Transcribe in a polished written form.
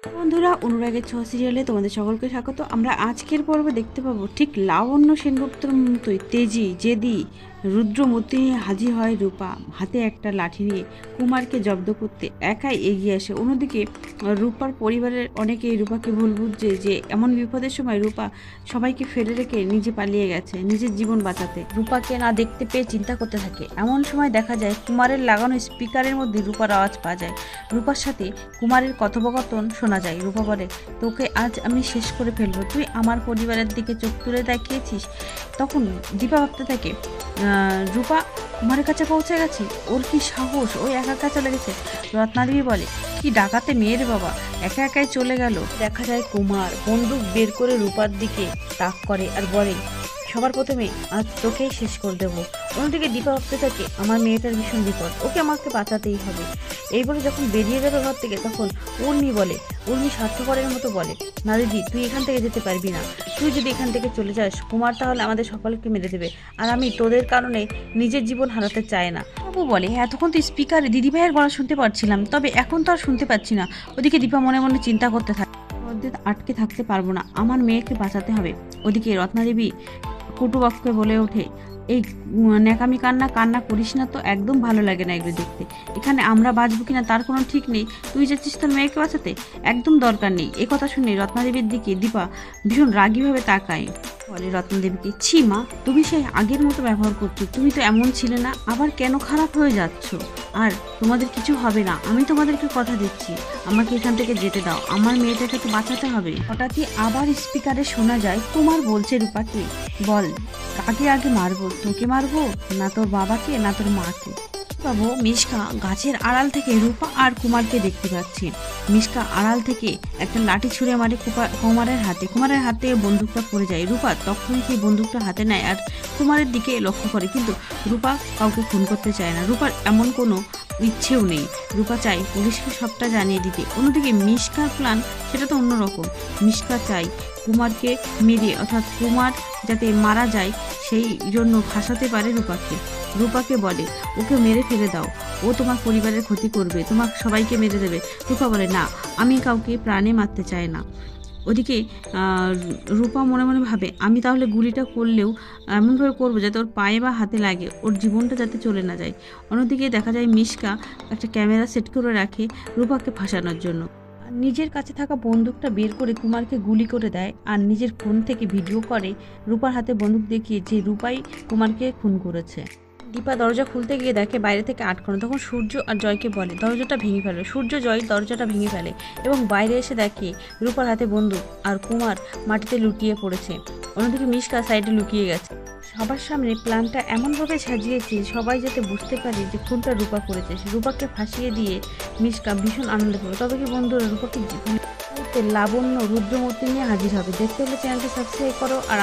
বন্ধুরা, অনুরাগের ছোঁয়া সিরিয়ালে তোমাদের সকলকে স্বাগত। আমরা আজকের পর্বে দেখতে পাবো ঠিক লাবণ্য সেনগুপ্তের মতোই তেজি, জেদি, রুদ্রমূর্তি নিয়ে হাজির হয় রূপা, হাতে একটা লাঠি নিয়ে কুমারকে জব্দ করতে একাই এগিয়ে আসে। অন্যদিকে রূপার পরিবারের অনেকেই রূপাকে ভুল বুঝছে যে এমন বিপদের সময় রূপা সবাইকে ফেলে রেখে নিজে পালিয়ে গেছে নিজের জীবন বাঁচাতে। রূপাকে না দেখতে পেয়ে চিন্তা করতে থাকে। এমন সময় দেখা যায় কুমারের লাগানো স্পিকারের মধ্যে রূপার আওয়াজ পাওয়া যায়। রূপার সাথে কুমারের কথোপকথন শোনা যায়। রূপা বলে, তোকে আজ আমি শেষ করে ফেলবো, তুই আমার পরিবারের দিকে চোখ তুলে দেখিয়েছিস। তখন দীপা ভাবতে থাকে রূপা কুমারের কাছে পৌঁছে গেছে, ওর কি সাহস, ওই একা একা চলে গেছে। রত্নাদেবী বলে, কি ডাকাতে মেয়ের বাবা, একা একাই চলে গেল। দেখা যায় কুমার বন্দুক বের করে রূপার দিকে তাক করে আর বলে, সবার প্রথমে আজ তোকেই শেষ করে দেবো। অন্যদিকে দীপা ভাবতে থাকে, আমার মেয়েটার ভীষণ বিপদ, ওকে আমাকে বাঁচাতেই হবে। এই বলে যখন বেরিয়ে যাবে ঘর থেকে, তখন উর্মি স্বার্থপরের মতো বলে, না দিদি, তুই এখান থেকে যেতে পারবি না। তুই যদি এখান থেকে চলে যাস, কুমার তাহলে আমাদের সকলকে মেরে দেবে, আর আমি তোদের কারণে নিজের জীবন হারাতে চাই না। বাবু বলে, এতক্ষণ তো স্পিকারে দিদিভাইয়ের গলা শুনতে পাচ্ছিলাম, তবে এখন তো আর শুনতে পাচ্ছি না। ওদিকে দীপা মনে মনে চিন্তা করতে থাকে, আটকে থাকতে পারবো না, আমার মেয়েকে বাঁচাতে হবে। ওদিকে রত্নাদেবী কটুবাক্যে বলে ওঠে, এই ন্যাকামি কান্না করিস না তো, একদম ভালো লাগে না এগুলো দেখতে। এখানে আমরা বাঁচবো কিনা তার কোনো ঠিক নেই, তুই যাচ্ছিস তোর মেয়েকে বাঁচাতে, একদম দরকার নেই। এ কথা শুনে রত্নাদেবীর দিকে দীপা ভীষণ রাগীভাবে তাকায়, বলে রত্নাদেবীকে, ছি মা, তুমি সেই আগের মতো ব্যবহার করছো, তুমি তো এমন ছিলে না, আবার কেন খারাপ হয়ে যাচ্ছ? আর তোমাদের কিছু হবে না, আমি তোমাদেরকে কথা দিচ্ছি, আমাকে এখান থেকে যেতে দাও, আমার মেয়েটাকে তো বাঁচাতে হবে। হঠাৎই আবার স্পিকারে শোনা যায় কুমার বলছে রূপাকে, বল কাকে আগে মারবো, তোকে মারবো না তোর বাবাকে না তোর মাকে? বাবু মিশকা গাছের আড়াল থেকে রূপা আর কুমারকে দেখতে পাচ্ছে। মিশকা আড়াল থেকে একটা লাঠি ছুঁড়ে মারে কুমারের হাতে বন্দুকটা পড়ে যায়। রূপা তখনই সেই বন্দুকটা হাতে নেয় আর কুমারের দিকে লক্ষ্য করে, কিন্তু রূপা কাউকে খুন করতে চায় না, রূপার এমন কোনো ইচ্ছেও নেই। রূপা চাই পুলিশকে সবটা জানিয়ে দিতে। অন্যদিকে মিশকার প্ল্যান সেটা তো অন্যরকম। মিশকা চাই কুমারকে মেরে, অর্থাৎ কুমার যাতে মারা যায় সেই জন্য ফাঁসাতে পারে রূপাকে বলে, ওকে মেরে ফেলে দাও, ও তোমার পরিবারের ক্ষতি করবে, তোমার সবাইকে মেরে দেবে। রূপা বলে, না, আমি কাউকে প্রাণে মারতে চাই না। ওদিকে রূপা মনে মনে ভাবে, আমি তাহলে গুলিটা করলেও এমনভাবে করবো যাতে ওর পায়ে বা হাতে লাগে, ওর জীবনটা যাতে চলে না যায়। অন্যদিকে দেখা যায় মিশকা একটা ক্যামেরা সেট করে রাখে রূপাকে ফাঁসানোর জন্য। নিজের কাছে থাকা বন্দুকটা বের করে কুমারকে গুলি করে দেয় আর নিজের ফোন থেকে ভিডিও করে রূপার হাতে বন্দুক দেখিয়ে যে রূপাই কুমারকে খুন করেছে। দীপা দরজা খুলতে গিয়ে দেখে বাইরে থেকে আটকানো। তখন সূর্য আর জয়কে বলে, দরজাটা ভেঙে ফেলে। সূর্য জয় দরজাটা ভেঙে ফেলে এবং বাইরে এসে দেখে রূপার হাতে বন্দুক আর কুমার মাটিতে লুটিয়ে পড়েছে। অন্যদিকে মিশকা সাইডে লুকিয়ে গেছে। সবার সামনে প্ল্যানটা এমনভাবে সাজিয়েছে সবাই যাতে বুঝতে পারে যে খুনটা রূপা করেছে। রূপাকে ফাঁসিয়ে দিয়ে মিশকা ভীষণ আনন্দ পেল। তবে কি বন্ধুরা, রূপাকে লাবণ্য রুদ্রমূর্তি নিয়ে হাজির হবে। দেখতে হলে চ্যানেলটি সাবস্ক্রাইব করো আর